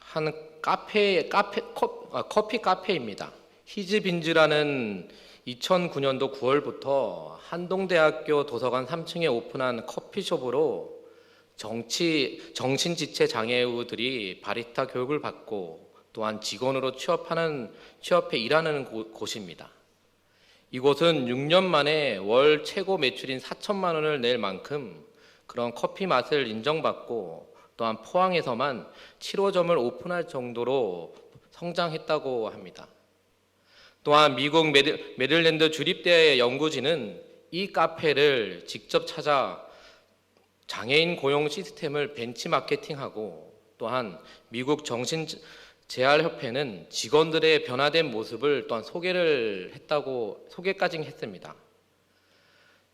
한 커피 카페입니다. 히즈빈즈라는 2009년도 9월부터 한동대학교 도서관 3층에 오픈한 커피숍으로 정신지체 장애우들이 바리스타 교육을 받고 또한 직원으로 취업해 일하는 곳입니다. 이곳은 6년 만에 월 최고 매출인 4천만 원을 낼 만큼 그런 커피 맛을 인정받고 또한 포항에서만 7호점을 오픈할 정도로 성장했다고 합니다. 또한 미국 메릴랜드 주립대 연구진은 이 카페를 직접 찾아 장애인 고용 시스템을 벤치마케팅하고 또한 미국 정신재활협회는 직원들의 변화된 모습을 또한 소개까지 했습니다.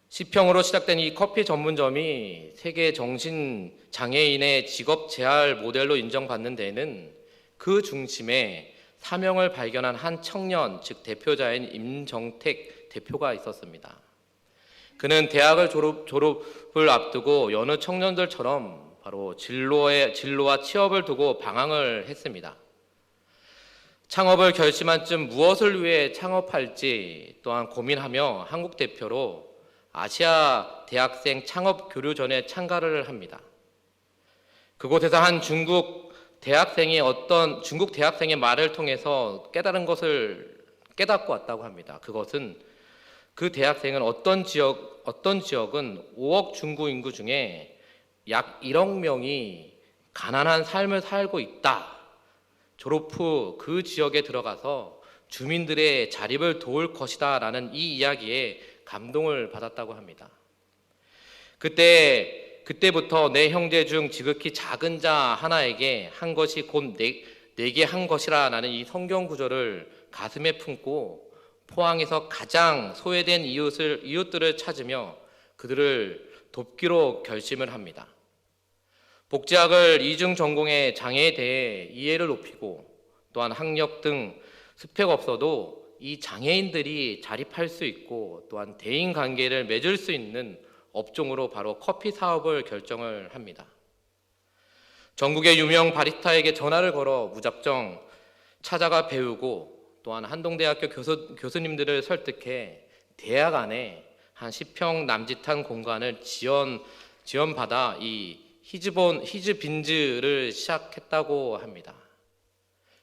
10평으로 시작된 이 커피 전문점이 세계 정신장애인의 직업 재활 모델로 인정받는 데에는 그 중심에 사명을 발견한 한 청년, 즉 대표자인 임정택 대표가 있었습니다. 그는 대학을 졸업을 앞두고 여느 청년들처럼 바로 진로와 취업을 두고 방황을 했습니다. 창업을 결심한 쯤 무엇을 위해 창업할지 또한 고민하며 한국 대표로 아시아 대학생 창업 교류전에 참가를 합니다. 그곳에서 한 중국 대학생의 말을 통해서 깨닫고 왔다고 합니다. 그것은 그 대학생은 어떤 지역은 5억 중구 인구 중에 약 1억 명이 가난한 삶을 살고 있다. 졸업 후 그 지역에 들어가서 주민들의 자립을 도울 것이다 라는 이 이야기에 감동을 받았다고 합니다. 그때부터 내 형제 중 지극히 작은 자 하나에게 한 것이 곧 내게 한 것이라 라는 이 성경 구절을 가슴에 품고 포항에서 가장 소외된 이웃들을 찾으며 그들을 돕기로 결심을 합니다. 복지학을 이중 전공의 장애에 대해 이해를 높이고 또한 학력 등 스펙 없어도 이 장애인들이 자립할 수 있고 또한 대인 관계를 맺을 수 있는 업종으로 바로 커피 사업을 결정을 합니다. 전국의 유명 바리스타에게 전화를 걸어 무작정 찾아가 배우고 또한 한동대학교 교수님들을 설득해 대학 안에 한 10평 남짓한 공간을 지원받아 이 히즈빈즈를 시작했다고 합니다.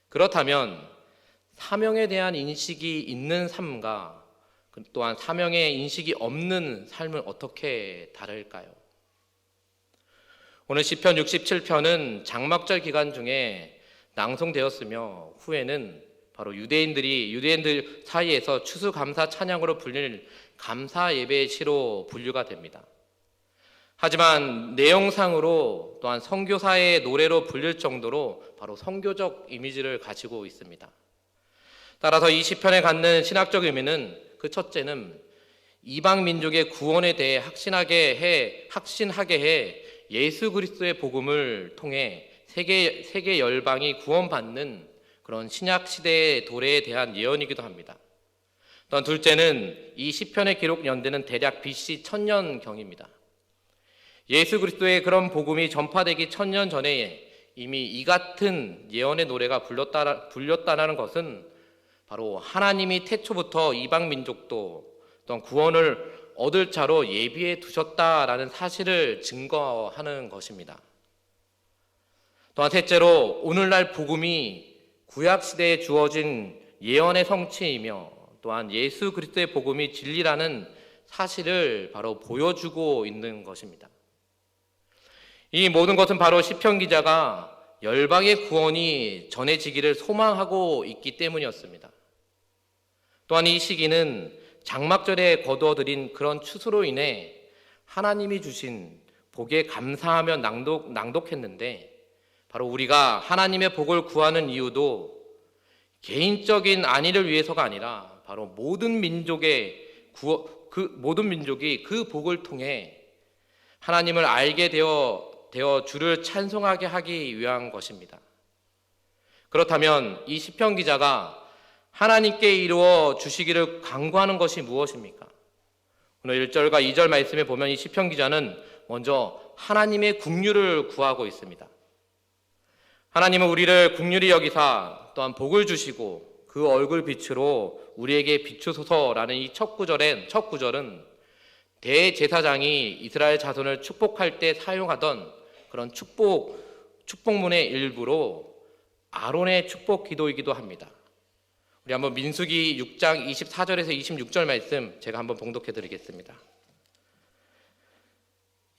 그렇다면 사명에 대한 인식이 있는 삶과 또한 사명의 인식이 없는 삶은 어떻게 다를까요? 오늘 시편 67편은 장막절 기간 중에 낭송되었으며 후에는 바로 유대인들 사이에서 추수감사 찬양으로 불릴 감사 예배의 시로 분류가 됩니다. 하지만 내용상으로 또한 선교사의 노래로 불릴 정도로 바로 선교적 이미지를 가지고 있습니다. 따라서 이 시편에 갖는 신학적 의미는 그 첫째는 이방 민족의 구원에 대해 확신하게 해 예수 그리스도의 복음을 통해 세계 열방이 구원받는 그런 신약 시대의 도래에 대한 예언이기도 합니다. 또한 둘째는 이 시편의 기록 연대는 대략 BC 1000년경입니다. 예수 그리스도의 그런 복음이 전파되기 1000년 전에 이미 이 같은 예언의 노래가 불렸다는 것은 바로 하나님이 태초부터 이방 민족도 또한 구원을 얻을 자로 예비해 두셨다라는 사실을 증거하는 것입니다. 또한 셋째로 오늘날 복음이 구약 시대에 주어진 예언의 성취이며 또한 예수 그리스도의 복음이 진리라는 사실을 바로 보여주고 있는 것입니다. 이 모든 것은 바로 시편 기자가 열방의 구원이 전해지기를 소망하고 있기 때문이었습니다. 또한 이 시기는 장막절에 거두어들인 그런 추수로 인해 하나님이 주신 복에 감사하며 낭독했는데 바로 우리가 하나님의 복을 구하는 이유도 개인적인 안위를 위해서가 아니라 바로 모든 민족이 그 복을 통해 하나님을 알게 되어 주를 찬송하게 하기 위한 것입니다. 그렇다면 이 시편 기자가 하나님께 이루어 주시기를 간구하는 것이 무엇입니까? 오늘 1절과 2절 말씀에 보면 이 시편 기자는 먼저 하나님의 긍휼을 구하고 있습니다. 하나님은 우리를 긍휼히 여기사 또한 복을 주시고 그 얼굴 빛으로 우리에게 비추소서라는 이 첫 구절은 대제사장이 이스라엘 자손을 축복할 때 사용하던 그런 축복문의 일부로 아론의 축복 기도이기도 합니다. 우리 한번 민수기 6장 24절에서 26절 말씀 제가 한번 봉독해 드리겠습니다.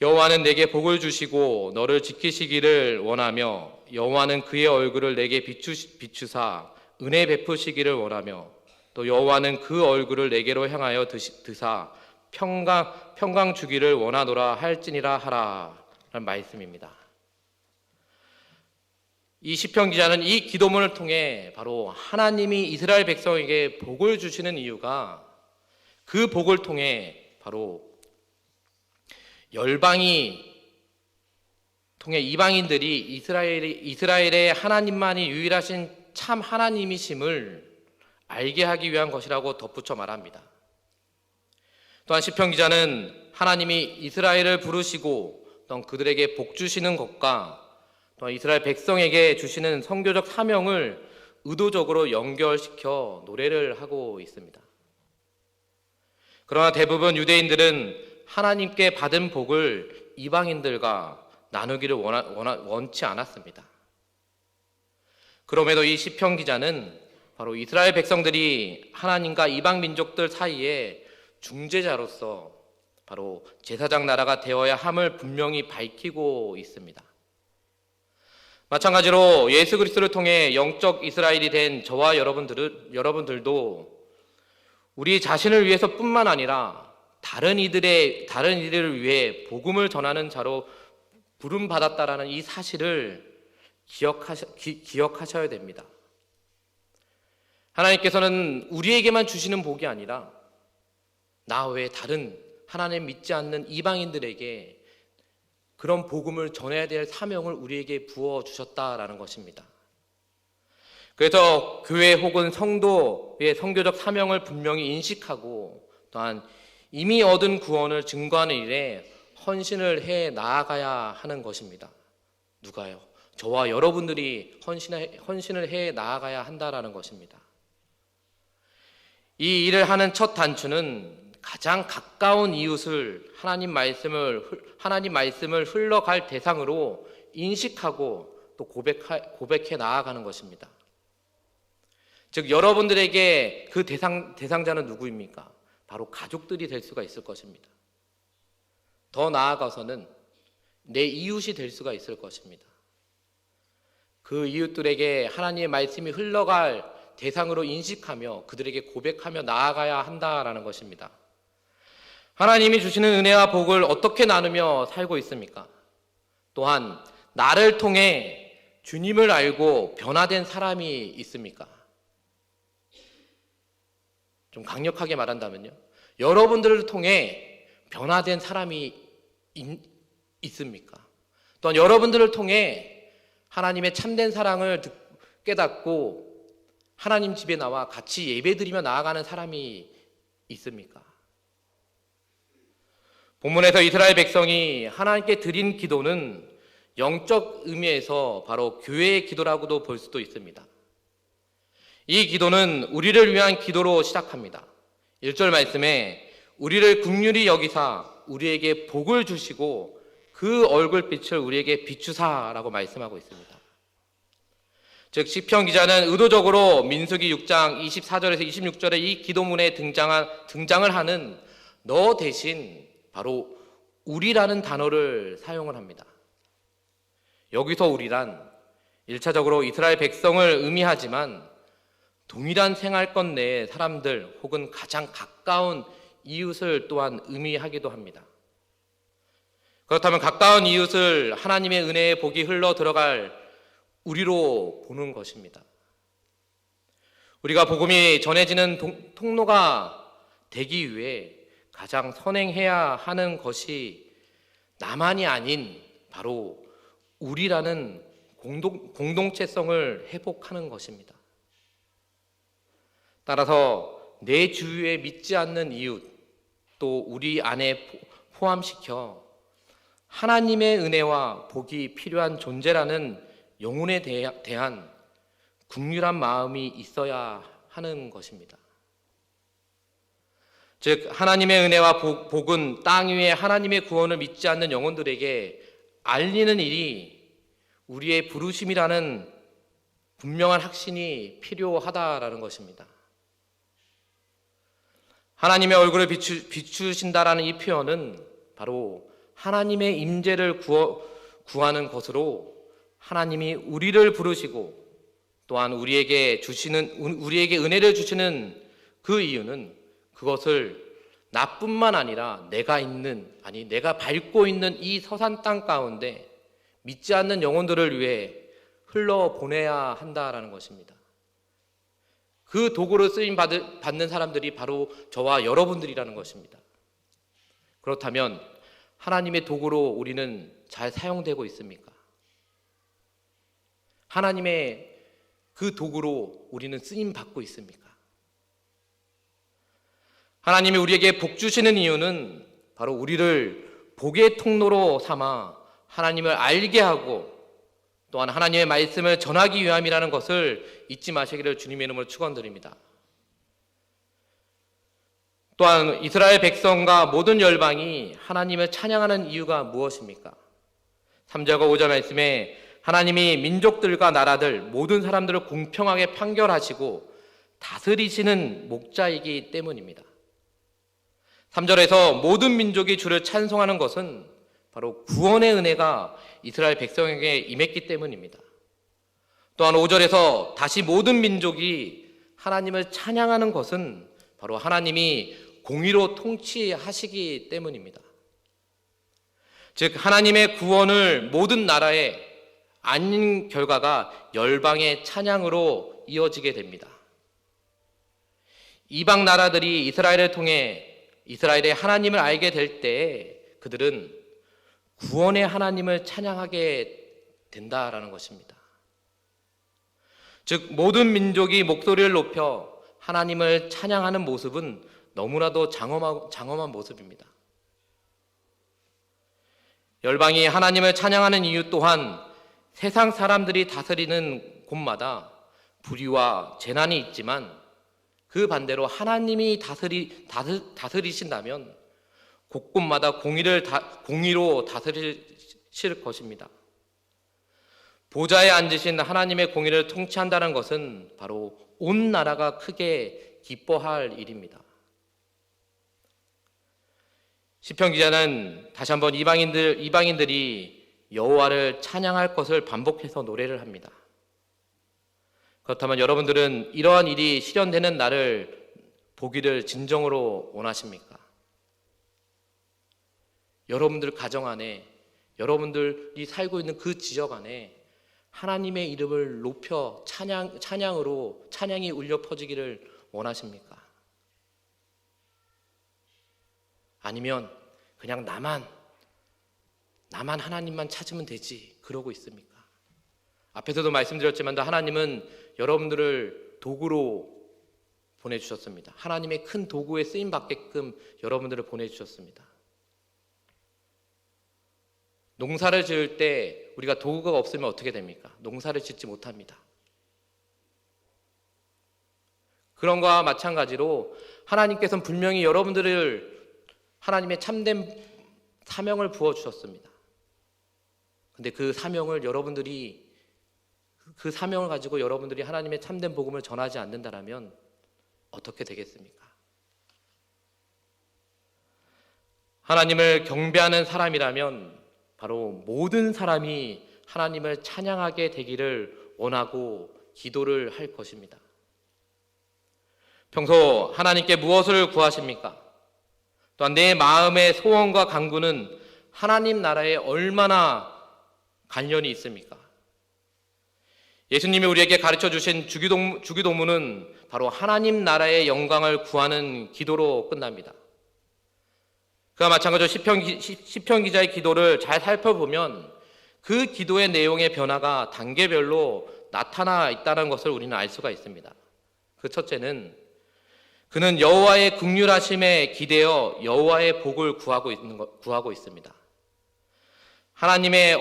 여호와는 내게 복을 주시고 너를 지키시기를 원하며 여호와는 그의 얼굴을 내게 비추사 은혜 베푸시기를 원하며 또 여호와는 그 얼굴을 내게로 향하여 드사 평강 주기를 원하노라 할지니라 하라 라는 말씀입니다. 이 시편 기자는 이 기도문을 통해 바로 하나님이 이스라엘 백성에게 복을 주시는 이유가 그 복을 통해 바로 열방이 통해 이방인들이 이스라엘의 하나님만이 유일하신 참 하나님이심을 알게 하기 위한 것이라고 덧붙여 말합니다. 또한 시편 기자는 하나님이 이스라엘을 부르시고 또한 그들에게 복 주시는 것과 또한 이스라엘 백성에게 주시는 선교적 사명을 의도적으로 연결시켜 노래를 하고 있습니다. 그러나 대부분 유대인들은 하나님께 받은 복을 이방인들과 나누기를 원치 않았습니다. 그럼에도 이 시편 기자는 바로 이스라엘 백성들이 하나님과 이방 민족들 사이에 중재자로서 바로 제사장 나라가 되어야 함을 분명히 밝히고 있습니다. 마찬가지로 예수 그리스도를 통해 영적 이스라엘이 된 저와 여러분들도 우리 자신을 위해서뿐만 아니라 다른 이들을 위해 복음을 전하는 자로 부름 받았다라는 이 사실을 기억하셔야 됩니다. 하나님께서는 우리에게만 주시는 복이 아니라 나 외에 다른 하나님 믿지 않는 이방인들에게 그런 복음을 전해야 될 사명을 우리에게 부어 주셨다라는 것입니다. 그래서 교회 혹은 성도의 선교적 사명을 분명히 인식하고 또한 이미 얻은 구원을 증거하는 일에 헌신을 해 나아가야 하는 것입니다. 누가요? 저와 여러분들이 헌신을 해 나아가야 한다라는 것입니다. 이 일을 하는 첫 단추는 가장 가까운 이웃을 하나님 말씀을 흘러갈 대상으로 인식하고 또 고백해 나아가는 것입니다. 즉 여러분들에게 그 대상자는 누구입니까? 바로 가족들이 될 수가 있을 것입니다. 더 나아가서는 내 이웃이 될 수가 있을 것입니다. 그 이웃들에게 하나님의 말씀이 흘러갈 대상으로 인식하며 그들에게 고백하며 나아가야 한다라는 것입니다. 하나님이 주시는 은혜와 복을 어떻게 나누며 살고 있습니까? 또한 나를 통해 주님을 알고 변화된 사람이 있습니까? 좀 강력하게 말한다면요. 여러분들을 통해 변화된 사람이 있습니까? 또한 여러분들을 통해 하나님의 참된 사랑을 깨닫고 하나님 집에 나와 같이 예배드리며 나아가는 사람이 있습니까? 본문에서 이스라엘 백성이 하나님께 드린 기도는 영적 의미에서 바로 교회의 기도라고도 볼 수도 있습니다. 이 기도는 우리를 위한 기도로 시작합니다. 1절 말씀에 우리를 긍휼히 여기사 우리에게 복을 주시고 그 얼굴빛을 우리에게 비추사라고 말씀하고 있습니다. 즉 시편 기자는 의도적으로 민수기 6장 24절에서 26절에 이 기도문에 등장을 하는 너 대신 바로 우리라는 단어를 사용을 합니다. 여기서 우리란 1차적으로 이스라엘 백성을 의미하지만 동일한 생활권 내의 사람들 혹은 가장 가까운 이웃을 또한 의미하기도 합니다. 그렇다면 가까운 이웃을 하나님의 은혜의 복이 흘러 들어갈 우리로 보는 것입니다. 우리가 복음이 전해지는 통로가 되기 위해 가장 선행해야 하는 것이 나만이 아닌 바로 우리라는 공동체성을 회복하는 것입니다. 따라서 내 주위에 믿지 않는 이웃 또 우리 안에 포함시켜 하나님의 은혜와 복이 필요한 존재라는 영혼에 대한 긍휼한 마음이 있어야 하는 것입니다. 즉 하나님의 은혜와 복은 땅 위에 하나님의 구원을 믿지 않는 영혼들에게 알리는 일이 우리의 부르심이라는 분명한 확신이 필요하다라는 것입니다. 하나님의 얼굴을 비추신다라는 이 표현은 바로 하나님의 임재를 구하는 것으로 하나님이 우리를 부르시고 또한 우리에게 은혜를 주시는 그 이유는 그것을 나뿐만 아니라 내가 밟고 있는 이 서산 땅 가운데 믿지 않는 영혼들을 위해 흘러보내야 한다라는 것입니다. 그 도구로 쓰임 받는 사람들이 바로 저와 여러분들이라는 것입니다. 그렇다면 하나님의 도구로 우리는 잘 사용되고 있습니까? 하나님의 그 도구로 우리는 쓰임 받고 있습니까? 하나님이 우리에게 복 주시는 이유는 바로 우리를 복의 통로로 삼아 하나님을 알게 하고 또한 하나님의 말씀을 전하기 위함이라는 것을 잊지 마시기를 주님의 이름으로 축원드립니다. 또한 이스라엘 백성과 모든 열방이 하나님을 찬양하는 이유가 무엇입니까? 3절과 5절 말씀에 하나님이 민족들과 나라들 모든 사람들을 공평하게 판결하시고 다스리시는 목자이기 때문입니다. 3절에서 모든 민족이 주를 찬송하는 것은 바로 구원의 은혜가 이스라엘 백성에게 임했기 때문입니다. 또한 5절에서 다시 모든 민족이 하나님을 찬양하는 것은 바로 하나님이 공의로 통치하시기 때문입니다. 즉 하나님의 구원을 모든 나라에 안는 결과가 열방의 찬양으로 이어지게 됩니다. 이방 나라들이 이스라엘을 통해 이스라엘의 하나님을 알게 될 때 그들은 구원의 하나님을 찬양하게 된다라는 것입니다. 즉 모든 민족이 목소리를 높여 하나님을 찬양하는 모습은 너무나도 장엄한 모습입니다. 열방이 하나님을 찬양하는 이유 또한 세상 사람들이 다스리는 곳마다 불의와 재난이 있지만 그 반대로 하나님이 다스리신다면 곳곳마다 공의로 다스리실 것입니다. 보좌에 앉으신 하나님의 공의를 통치한다는 것은 바로 온 나라가 크게 기뻐할 일입니다. 시편 기자는 다시 한번 이방인들이 여호와를 찬양할 것을 반복해서 노래를 합니다. 그렇다면 여러분들은 이러한 일이 실현되는 날을 보기를 진정으로 원하십니까? 여러분들 가정 안에, 여러분들이 살고 있는 그 지역 안에 하나님의 이름을 높여 찬양이 울려 퍼지기를 원하십니까? 아니면 그냥 나만 하나님만 찾으면 되지 그러고 있습니까? 앞에서도 말씀드렸지만 하나님은 여러분들을 도구로 보내주셨습니다. 하나님의 큰 도구에 쓰임 받게끔 여러분들을 보내주셨습니다. 농사를 지을 때 우리가 도구가 없으면 어떻게 됩니까? 농사를 짓지 못합니다. 그런 것과 마찬가지로 하나님께서는 분명히 여러분들을 하나님의 참된 사명을 부어주셨습니다. 근데 그 사명을 가지고 여러분들이 하나님의 참된 복음을 전하지 않는다면 어떻게 되겠습니까? 하나님을 경배하는 사람이라면 바로 모든 사람이 하나님을 찬양하게 되기를 원하고 기도를 할 것입니다. 평소 하나님께 무엇을 구하십니까? 또한 내 마음의 소원과 간구는 하나님 나라에 얼마나 관련이 있습니까? 예수님이 우리에게 가르쳐 주신 주기도문은 바로 하나님 나라의 영광을 구하는 기도로 끝납니다. 그와 마찬가지로 시편 기자의 기도를 잘 살펴보면 그 기도의 내용의 변화가 단계별로 나타나 있다는 것을 우리는 알 수가 있습니다. 그 첫째는 그는 여호와의 긍휼하심에 기대어 여호와의 복을 구하고 있습니다. 하나님의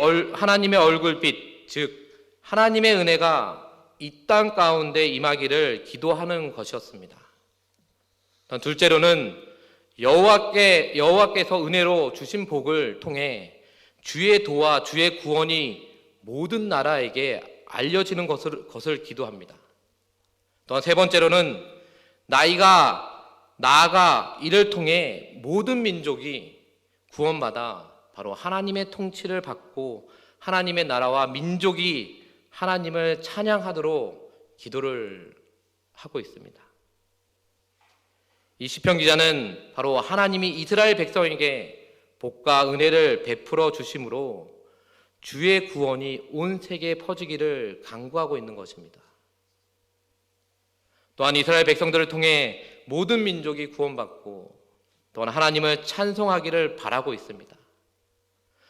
얼굴빛, 즉 하나님의 은혜가 이 땅 가운데 임하기를 기도하는 것이었습니다. 둘째로는 여호와께서 은혜로 주신 복을 통해 주의 도와 주의 구원이 모든 나라에게 알려지는 것을 기도합니다. 또한 세 번째로는 나아가 이를 통해 모든 민족이 구원받아 바로 하나님의 통치를 받고 하나님의 나라와 민족이 하나님을 찬양하도록 기도를 하고 있습니다. 이 시편 기자는 바로 하나님이 이스라엘 백성에게 복과 은혜를 베풀어 주심으로 주의 구원이 온 세계에 퍼지기를 간구하고 있는 것입니다. 또한 이스라엘 백성들을 통해 모든 민족이 구원받고 또한 하나님을 찬송하기를 바라고 있습니다.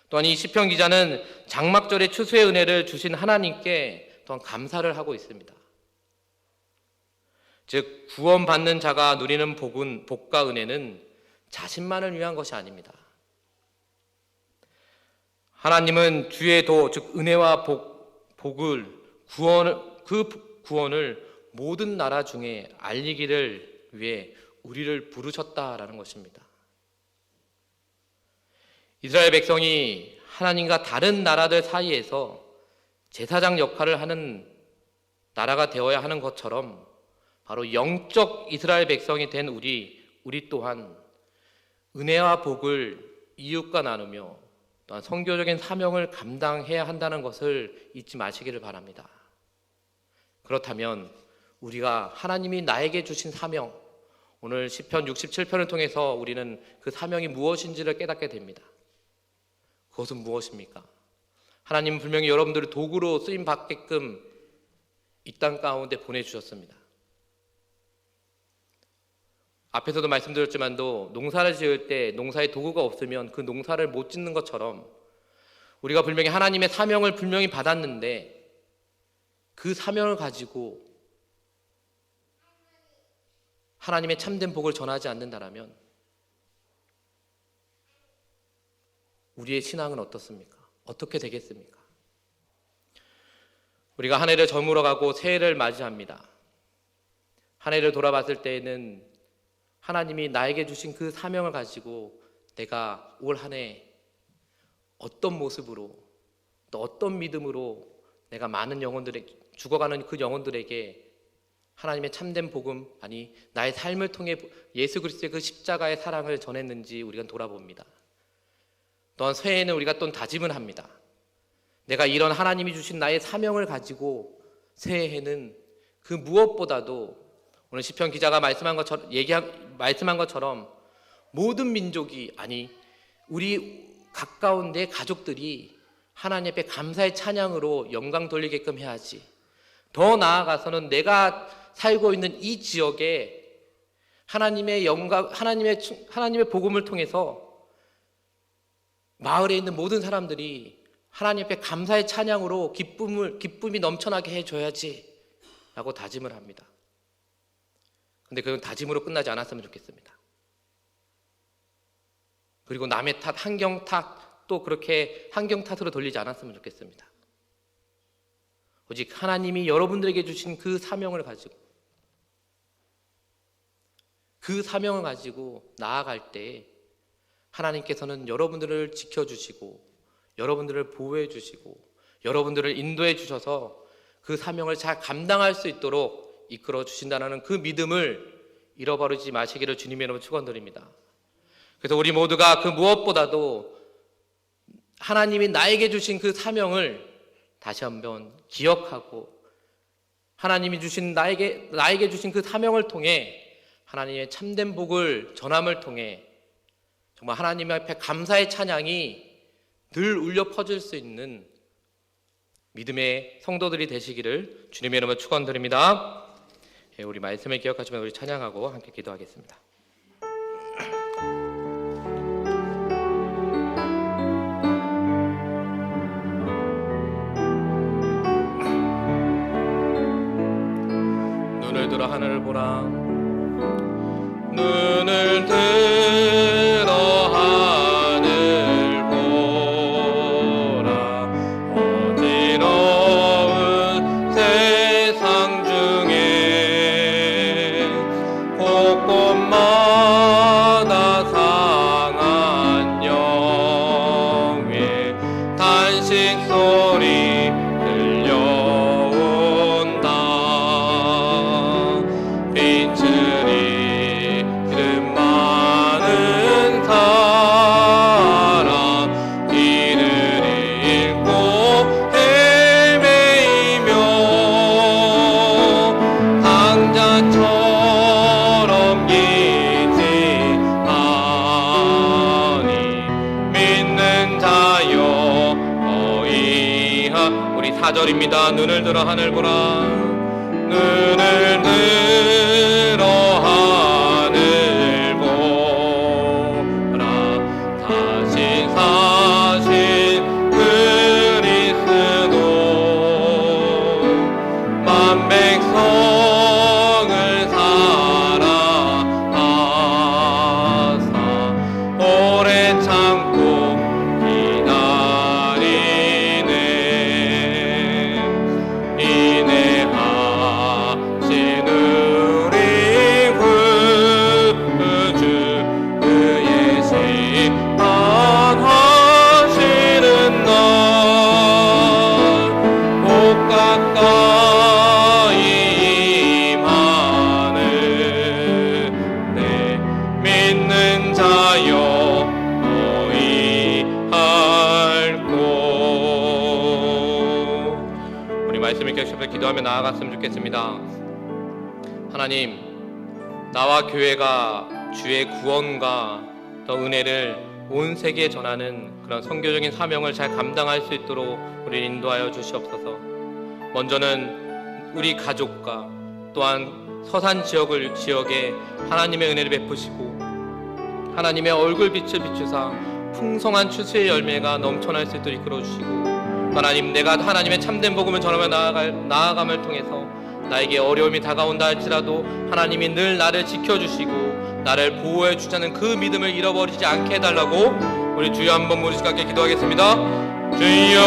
또한 이 시편 기자는 장막절의 추수의 은혜를 주신 하나님께 또한 감사를 하고 있습니다. 즉 구원받는 자가 누리는 복과 은혜는 자신만을 위한 것이 아닙니다. 하나님은 주의 도, 즉 은혜와 그 구원을 모든 나라 중에 알리기를 위해 우리를 부르셨다라는 것입니다. 이스라엘 백성이 하나님과 다른 나라들 사이에서 제사장 역할을 하는 나라가 되어야 하는 것처럼 바로 영적 이스라엘 백성이 된 우리 또한 은혜와 복을 이웃과 나누며 또한 선교적인 사명을 감당해야 한다는 것을 잊지 마시기를 바랍니다. 그렇다면 우리가 하나님이 나에게 주신 사명, 오늘 시편 67편을 통해서 우리는 그 사명이 무엇인지를 깨닫게 됩니다. 그것은 무엇입니까? 하나님은 분명히 여러분들을 도구로 쓰임 받게끔 이 땅 가운데 보내주셨습니다. 앞에서도 말씀드렸지만도 농사를 지을 때 농사에 도구가 없으면 그 농사를 못 짓는 것처럼 우리가 분명히 하나님의 사명을 분명히 받았는데 그 사명을 가지고 하나님의 참된 복을 전하지 않는다라면 우리의 신앙은 어떻습니까? 어떻게 되겠습니까? 우리가 한 해를 저물어가고 새해를 맞이합니다. 한 해를 돌아봤을 때에는 하나님이 나에게 주신 그 사명을 가지고 내가 올 한 해 어떤 모습으로 또 어떤 믿음으로 내가 많은 죽어가는 그 영혼들에게 하나님의 참된 복음, 아니 나의 삶을 통해 예수 그리스도의 그 십자가의 사랑을 전했는지 우리가 돌아봅니다. 또한 새해에는 우리가 또 다짐을 합니다. 내가 이런 하나님이 주신 나의 사명을 가지고 새해에는 그 무엇보다도 오늘 시편 기자가 말씀한 것처럼 모든 민족이, 아니 우리 가까운 내 가족들이 하나님 앞에 감사의 찬양으로 영광 돌리게끔 해야지. 더 나아가서는 내가 살고 있는 이 지역에 하나님의 복음을 통해서 마을에 있는 모든 사람들이 하나님 앞에 감사의 찬양으로 기쁨이 넘쳐나게 해줘야지 라고 다짐을 합니다. 근데 그건 다짐으로 끝나지 않았으면 좋겠습니다. 그리고 남의 탓, 환경 탓, 또 그렇게 환경 탓으로 돌리지 않았으면 좋겠습니다. 오직 하나님이 여러분들에게 주신 그 사명을 가지고 나아갈 때 하나님께서는 여러분들을 지켜주시고 여러분들을 보호해 주시고 여러분들을 인도해 주셔서 그 사명을 잘 감당할 수 있도록 이끌어 주신다는 그 믿음을 잃어버리지 마시기를 주님의 이름으로 축원드립니다. 그래서 우리 모두가 그 무엇보다도 하나님이 나에게 주신 그 사명을 다시 한번 기억하고 하나님이 주신 나에게 주신 그 사명을 통해 하나님의 참된 복을 전함을 통해 정말 하나님 앞에 감사의 찬양이 늘 울려 퍼질 수 있는 믿음의 성도들이 되시기를 주님의 이름으로 축원드립니다. 우리 말씀을 기억하시면 우리 찬양하고 함께 기도하겠습니다. 눈을 들어 하늘을 보라. 눈을 들어 하늘 보라. 어지러운 소리 들려온다. 빈줄이 기름 많은 사람 길을 잃고 헤매이며 강자처럼 기지 아니 믿는 자여 어이하. 우리 4절입니다. 눈을 들어 하늘 보라. 눈을 들어 하늘 보라. 다시 사신 그리스도 만 백성을 사랑하사 오래 참고 기다리네. 인내하신 우리 구주 그의 심판하시는 날 곧 가까이 임하는 내 믿는 자여 어이할꼬. 우리 말씀 읽기 시작해 기도하며 나아갔으면 좋겠습니다. 하나님, 나와 교회가 주의 구원과 더 은혜를 온 세계에 전하는 그런 선교적인 사명을 잘 감당할 수 있도록 우리 인도하여 주시옵소서. 먼저는 우리 가족과 또한 서산 지역에 하나님의 은혜를 베푸시고 하나님의 얼굴빛을 비추사 풍성한 추수의 열매가 넘쳐날 수 있도록 이끌어주시고, 하나님, 내가 하나님의 참된 복음을 전하며 나아감을 통해서 나에게 어려움이 다가온다 할지라도 하나님이 늘 나를 지켜주시고 나를 보호해 주자는 그 믿음을 잃어버리지 않게 해달라고 우리 주여 한번 모두가 함께 기도하겠습니다. 주여